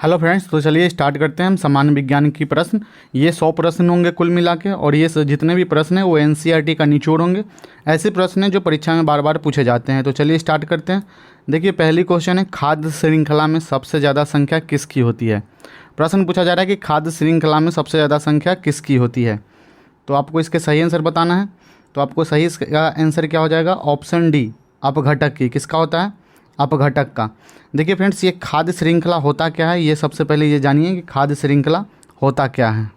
Hello friends, तो चलिए start करते हैं हम सामान्य विज्ञान की प्रश्न। ये 100 प्रश्न होंगे कुल मिला के, और ये जितने भी प्रश्न हैं वो एनसीईआरटी का निचोड़ होंगे। ऐसे प्रश्न हैं जो परीक्षा में बार बार पूछे जाते हैं। तो चलिए स्टार्ट करते हैं। देखिए, पहली क्वेश्चन है, खाद्य श्रृंखला में सबसे ज़्यादा संख्या किसकी होती है। प्रश्न पूछा जा रहा है कि खाद्य श्रृंखला में सबसे ज़्यादा संख्या किसकी होती है। तो आपको इसके सही आंसर बताना है। तो आपको सही इसका आंसर क्या हो जाएगा, ऑप्शन डी, अपघटक की। किसका होता है, अपघटक का। देखिए फ्रेंड्स, ये खाद्य श्रृंखला होता क्या है, ये सबसे पहले ये जानिए कि खाद्य श्रृंखला होता क्या है।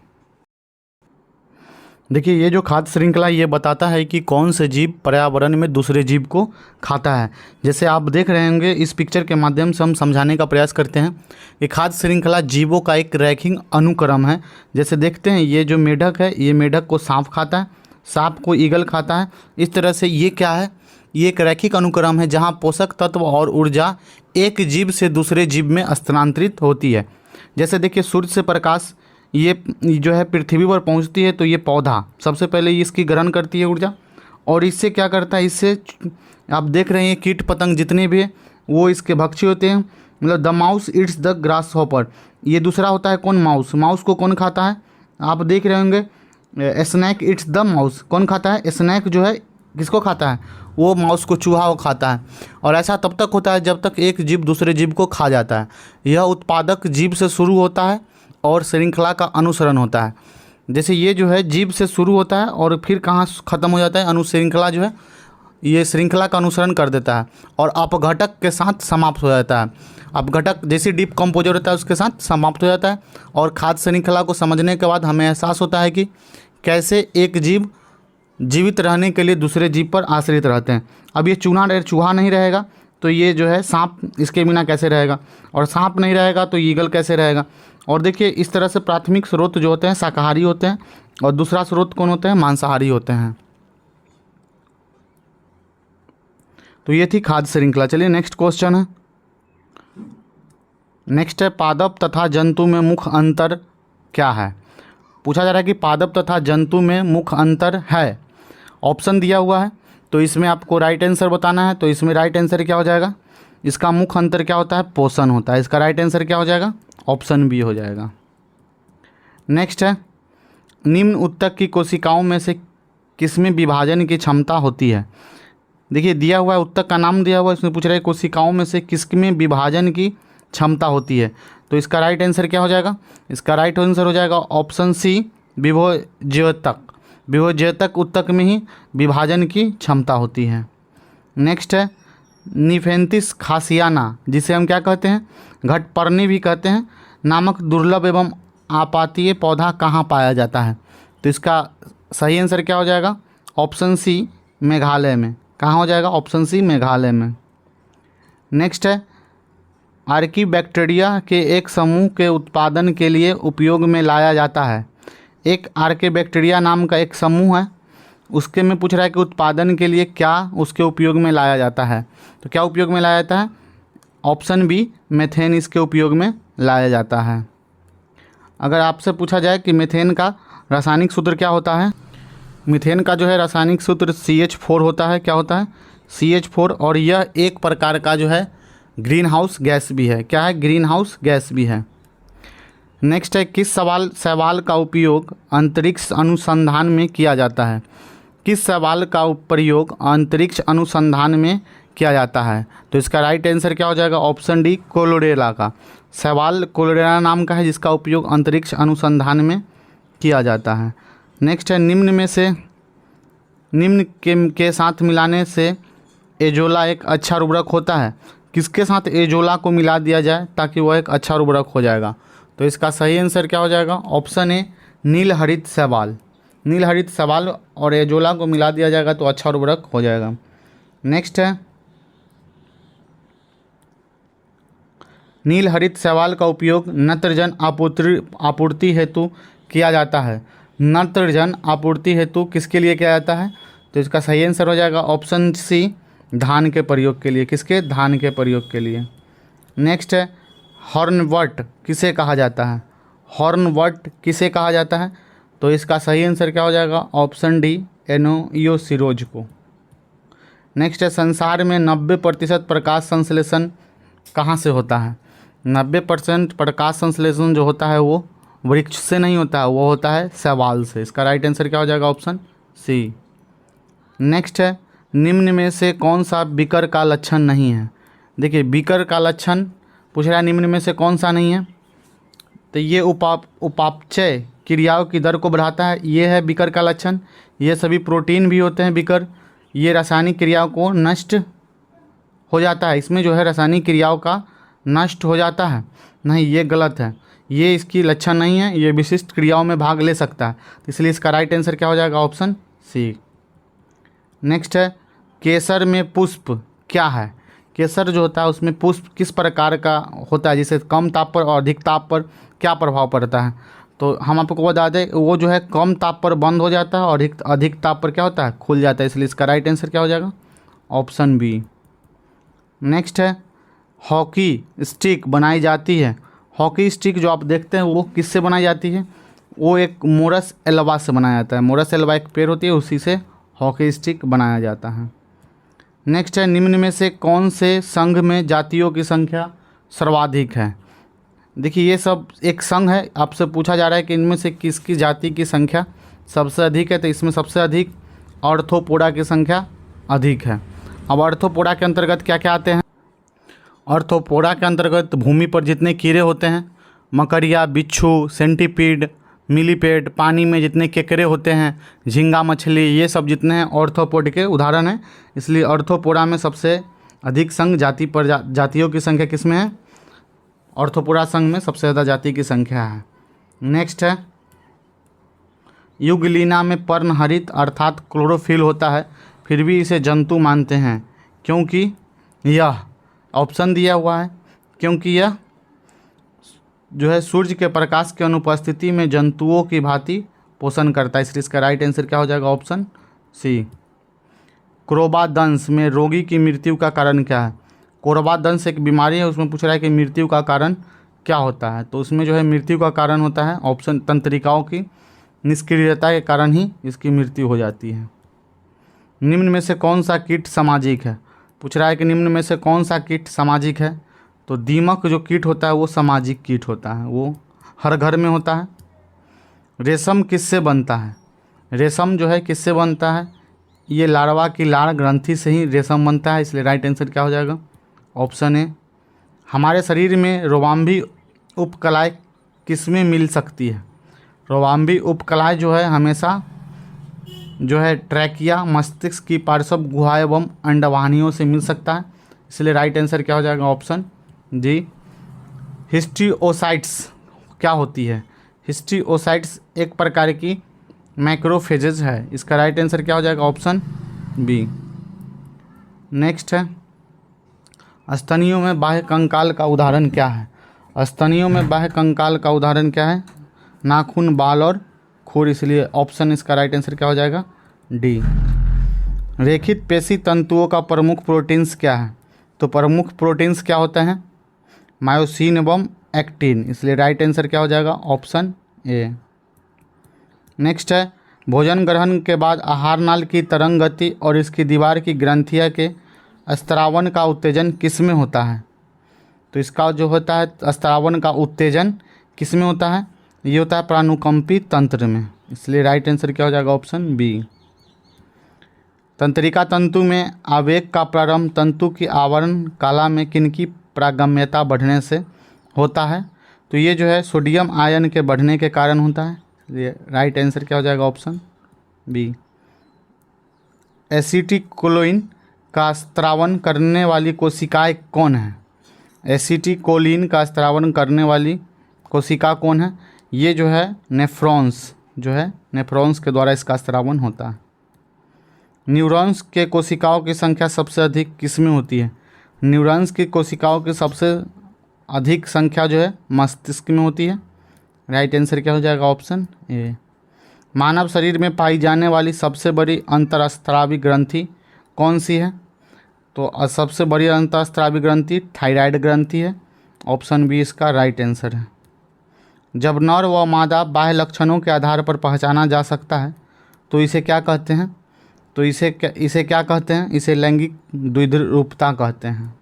देखिए, ये जो खाद्य श्रृंखला ये बताता है कि कौन से जीव पर्यावरण में दूसरे जीव को खाता है। जैसे आप देख रहे होंगे, इस पिक्चर के माध्यम से हम समझाने का प्रयास करते हैं कि खाद्य श्रृंखला जीवों का एक रैखिक अनुक्रम है। जैसे देखते हैं, ये जो मेढक है, ये मेढक को सांप खाता है, सांप को ईगल खाता है। इस तरह से ये क्या है, ये एक रैखिक अनुक्रम है जहाँ पोषक तत्व और ऊर्जा एक जीव से दूसरे जीव में स्थानांतरित होती है। जैसे देखिए, सूर्य से प्रकाश ये जो है पृथ्वी पर पहुंचती है, तो ये पौधा सबसे पहले इसकी ग्रहण करती है ऊर्जा, और इससे क्या करता है, इससे आप देख रहे हैं कीट पतंग जितने भी है वो इसके भक्षी होते हैं। मतलब the mouse it's the grass hopper. ये दूसरा होता है कौन, माउस। माउस को कौन खाता है, आप देख रहे होंगे, स्नैक इट्स द माउस। कौन खाता है, स्नैक जो है किसको खाता है, वो माउस को, चूहा को खाता है। और ऐसा तब तक होता है जब तक एक जीव दूसरे जीव को खा जाता है। यह उत्पादक जीव से शुरू होता है और श्रृंखला का अनुसरण होता है। जैसे ये जो है जीव से शुरू होता है और फिर कहाँ ख़त्म हो जाता है, अनुश्रृंखला जो है ये श्रृंखला का अनुसरण कर देता है और अपघटक के साथ समाप्त हो जाता है। अपघटक जैसे डिकम्पोजर होता है उसके साथ समाप्त हो जाता है। और खाद्य श्रृंखला को समझने के बाद हमें एहसास होता है कि कैसे एक जीव जीवित रहने के लिए दूसरे जीव पर आश्रित रहते हैं। अब ये चूहा नहीं रहेगा तो ये जो है सांप इसके बिना कैसे रहेगा, और सांप नहीं रहेगा तो ईगल कैसे रहेगा। और देखिए, इस तरह से प्राथमिक स्रोत जो होते हैं शाकाहारी होते हैं और दूसरा स्रोत कौन होते हैं, मांसाहारी होते हैं। तो ये थी खाद्य श्रृंखला। चलिए नेक्स्ट क्वेश्चन है। नेक्स्ट है, पादप तथा जंतु में मुख्य अंतर क्या है। पूछा जा रहा है कि पादप तथा जंतु में मुख्य अंतर है। ऑप्शन दिया हुआ है, तो इसमें आपको राइट आंसर बताना है। तो इसमें राइट आंसर क्या हो जाएगा, इसका मुख्य अंतर क्या होता है, पोषण होता है। इसका राइट आंसर क्या हो जाएगा, ऑप्शन बी हो जाएगा। नेक्स्ट है, निम्न उत्तक की कोशिकाओं में से किसमें विभाजन की क्षमता होती है। देखिए, दिया हुआ है, उत्तक का नाम दिया हुआ है, इसमें पूछ रहा है कोशिकाओं में से किसमें विभाजन की क्षमता होती है। तो इसका राइट आंसर क्या हो जाएगा, इसका राइट आंसर हो जाएगा ऑप्शन सी, विभोज्योतक। विभोज्योतक उत्तक में ही विभाजन की क्षमता होती है। नेक्स्ट है, निफेंथिस खासियाना, जिसे हम क्या कहते हैं, घटपर्णी भी कहते हैं, नामक दुर्लभ एवं आपातीय पौधा कहाँ पाया जाता है। तो इसका सही आंसर क्या हो जाएगा, ऑप्शन सी, मेघालय में। कहाँ हो जाएगा, ऑप्शन सी, मेघालय में। नेक्स्ट है, आर्कीबैक्टीरिया के एक समूह के उत्पादन के लिए उपयोग में लाया जाता है। एक आर्कीबैक्टीरिया नाम का एक समूह है, उसके में पूछ रहा है कि उत्पादन के लिए क्या उसके उपयोग में लाया जाता है। तो क्या उपयोग में लाया जाता है, ऑप्शन बी, मेथेन इसके उपयोग में लाया जाता है। अगर आपसे पूछा जाए कि मीथेन का रासायनिक सूत्र क्या होता है, मीथेन का जो है रासायनिक सूत्र CH4 होता है। क्या होता है, CH4। और यह एक प्रकार का जो है ग्रीन हाउस गैस भी है। क्या है, ग्रीन हाउस गैस भी है। नेक्स्ट है, किस शैवाल का उपयोग अंतरिक्ष अनुसंधान में किया जाता है। किस शैवाल का प्रयोग अंतरिक्ष अनुसंधान में किया जाता है। तो इसका राइट आंसर क्या हो जाएगा, ऑप्शन डी, कोलोरेला का। शैवाल कोलोरेला नाम का है जिसका उपयोग अंतरिक्ष अनुसंधान में किया जाता है। नेक्स्ट है, निम्न के साथ मिलाने से एजोला एक अच्छा उर्वरक होता है। किसके साथ एजोला को मिला दिया जाए ताकि वह एक अच्छा उर्वरक हो जाएगा। तो इसका सही आंसर क्या हो जाएगा, ऑप्शन ए, नीलहरित शैवाल। नीलहरित शैवाल और एजोला को मिला दिया जाएगा तो अच्छा उर्वरक हो जाएगा। नेक्स्ट है, नीलहरित शैवाल का उपयोग नत्रजन आपूर्ति हेतु किया जाता है। नत्रजन आपूर्ति हेतु किसके लिए किया जाता है। तो इसका सही आंसर हो जाएगा ऑप्शन सी, धान के प्रयोग के लिए। किसके, धान के प्रयोग के लिए। नेक्स्ट है, हॉर्नवट किसे कहा जाता है। हॉर्नवट किसे कहा जाता है। तो इसका सही आंसर क्या हो जाएगा, ऑप्शन डी, एनोयोसिरोज को। नेक्स्ट है, संसार में 90% प्रकाश संश्लेषण कहाँ से होता है। 90% प्रकाश संश्लेषण जो होता है वो वृक्ष से नहीं होता है, वो होता है शैवाल से। इसका राइट आंसर क्या हो जाएगा? Option C. नेक्स्ट है, निम्न में से कौन सा बीकर का लक्षण नहीं है? देखिए बीकर का लक्षण पूछ रहा है, निम्न में से कौन सा नहीं है? तो ये उपापचय क्रियाओं की दर को बढ़ाता है, ये है बीकर का लक्षण। ये सभी प्रोटीन भी होते हैं बीकर। ये रासायनिक क्रियाओं को नष्ट हो जाता है, इसमें जो है रासायनिक क्रियाओं का नष्ट हो जाता है, नहीं ये गलत है, ये इसकी लक्षण नहीं है, ये विशिष्ट क्रियाओं में भाग ले सकता है। तो इसलिए इसका राइट आंसर क्या हो जाएगा? Option C. नेक्स्ट है, केसर में पुष्प क्या है? केसर जो होता है उसमें पुष्प किस प्रकार का होता है, जिसे कम ताप पर और अधिक ताप पर क्या प्रभाव पड़ता है? तो हम आपको बता दें, वो जो है कम ताप पर बंद हो जाता है और अधिक ताप पर क्या होता है? खुल जाता है। इसलिए इसका राइट आंसर क्या हो जाएगा? Option B. नेक्स्ट है, हॉकी स्टिक बनाई जाती है। हॉकी स्टिक जो आप देखते हैं वो किससे बनाई जाती है? वो एक मोरस एल्वा से बनाया जाता है। मोरस एल्वा एक पेड़ होती है, उसी से हॉकी स्टिक बनाया जाता है। नेक्स्ट है, निम्न में से कौन से संघ में जातियों की संख्या सर्वाधिक है? देखिए ये सब एक संघ है, आपसे पूछा जा रहा है कि इनमें से किसकी जाति की संख्या सबसे अधिक है। तो इसमें सबसे अधिक ऑर्थोपोडा की संख्या अधिक है। अब ऑर्थोपोडा के अंतर्गत क्या क्या आते हैं? ऑर्थोपोडा के अंतर्गत भूमि पर जितने कीड़े होते हैं, मकड़िया, बिच्छू, सेंटीपीड, मिलीपेड, पानी में जितने केकड़े होते हैं, झींगा मछली, ये सब जितने हैं ऑर्थोपोड के उदाहरण हैं। इसलिए ऑर्थोपोडा में सबसे अधिक संघ जातियों की संख्या किस में है? ऑर्थोपोडा संघ में सबसे ज़्यादा जाति की संख्या है। नेक्स्ट है, युगलीना में पर्णहरित अर्थात क्लोरोफिल होता है, फिर भी इसे जंतु मानते हैं क्योंकि यह, ऑप्शन दिया हुआ है, क्योंकि यह जो है सूर्य के प्रकाश की अनुपस्थिति में जंतुओं की भांति पोषण करता है। इसलिए इसका राइट आंसर क्या हो जाएगा? Option C. क्रोबा दंश में रोगी की मृत्यु का कारण क्या है? क्रोबा दंश एक बीमारी है, उसमें पूछ रहा है कि मृत्यु का कारण क्या होता है? तो उसमें जो है मृत्यु का कारण होता है ऑप्शन, तंत्रिकाओं की निष्क्रियता के कारण ही इसकी मृत्यु हो जाती है। निम्न में से कौन सा कीट सामाजिक है? पूछ रहा है कि निम्न में से कौन सा कीट सामाजिक है? तो दीमक जो कीट होता है वो सामाजिक कीट होता है, वो हर घर में होता है। रेशम किससे बनता है? रेशम जो है किससे बनता है? ये लार्वा की लाड़ ग्रंथि से ही रेशम बनता है। इसलिए राइट आंसर क्या हो जाएगा? Option A. हमारे शरीर में रोवाम्बी उपकलाएँ किसमें मिल सकती है? रोवाम्बी उपकलाएँ जो है हमेशा जो है ट्रैकिया, मस्तिष्क की पार्श्व गुहा एवं अंडवाहिनियों से मिल सकता है। इसलिए राइट आंसर क्या हो जाएगा? ऑप्शन जी। हिस्टियोसाइट्स क्या होती है? हिस्टियोसाइट्स एक प्रकार की मैक्रोफेजेज है। इसका राइट आंसर क्या हो जाएगा? Option B. नेक्स्ट है, स्तनियों में बाह्य कंकाल का उदाहरण क्या है? स्तनियों में बाह्य कंकाल का उदाहरण क्या है? नाखून, बाल और खुर। इसलिए ऑप्शन इसका राइट आंसर क्या हो जाएगा? डी। रेखित पेशी तंतुओं का प्रमुख प्रोटीन्स क्या है? तो प्रमुख प्रोटीन्स क्या होते हैं? मायोसिन एवं एक्टिन। इसलिए राइट आंसर क्या हो जाएगा? Option A. नेक्स्ट है, भोजन ग्रहण के बाद आहार नाल की तरंग गति और इसकी दीवार की ग्रंथियाँ के स्त्रावन का उत्तेजन किस में होता है? तो इसका जो होता है स्त्रावन का उत्तेजन किस में होता है? ये होता है प्राणुकंपी तंत्र में। इसलिए राइट आंसर क्या हो जाएगा? Option B. तंत्रिका तंतु में आवेग का प्रारंभ तंतु की आवरण काला में किनकी प्रागम्यता बढ़ने से होता है? तो ये जो है सोडियम आयन के बढ़ने के कारण होता है। ये राइट आंसर क्या हो जाएगा? Option B. एसिटिकोलिन का स्त्रावन करने वाली कोशिकाएं कौन है? एसिटिकोलिन का स्त्रावन करने वाली कोशिका कौन है? ये जो है नेफ्रॉन्स, जो है नेफ्रॉन्स के द्वारा इसका स्त्रावन होता है। न्यूरॉन्स के कोशिकाओं की संख्या सबसे अधिक किस में होती है? न्यूरॉन्स की कोशिकाओं की सबसे अधिक संख्या जो है मस्तिष्क में होती है। राइट आंसर क्या हो जाएगा? Option A. मानव शरीर में पाई जाने वाली सबसे बड़ी अंतरस्त्रावी ग्रंथि कौन सी है? तो सबसे बड़ी अंतरस्त्रावी ग्रंथि थायराइड ग्रंथि है। ऑप्शन बी इसका राइट आंसर है। जब नर व मादा बाह्य लक्षणों के आधार पर पहचाना जा सकता है तो इसे क्या कहते हैं? तो इसे क्या कहते हैं? इसे लैंगिक द्विध्रुवता कहते हैं।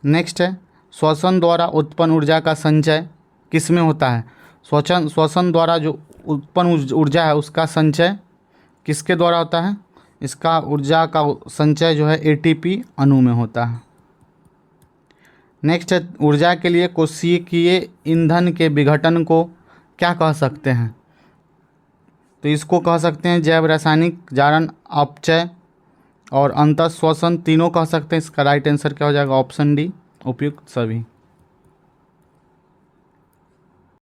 नेक्स्ट है, श्वसन द्वारा उत्पन्न ऊर्जा का संचय किस में होता है? श्वसन द्वारा जो उत्पन्न ऊर्जा है उसका संचय किसके द्वारा होता है? इसका ऊर्जा का संचय जो है एटीपी अणु में होता है। नेक्स्ट है, ऊर्जा के लिए कोशिकीय ईंधन के विघटन को क्या कह सकते हैं? तो इसको कह सकते हैं जैव रासायनिक जारण, अपचय और अंतःश्वसन, तीनों कह सकते हैं। इसका राइट आंसर क्या हो जाएगा? ऑप्शन डी, उपयुक्त सभी।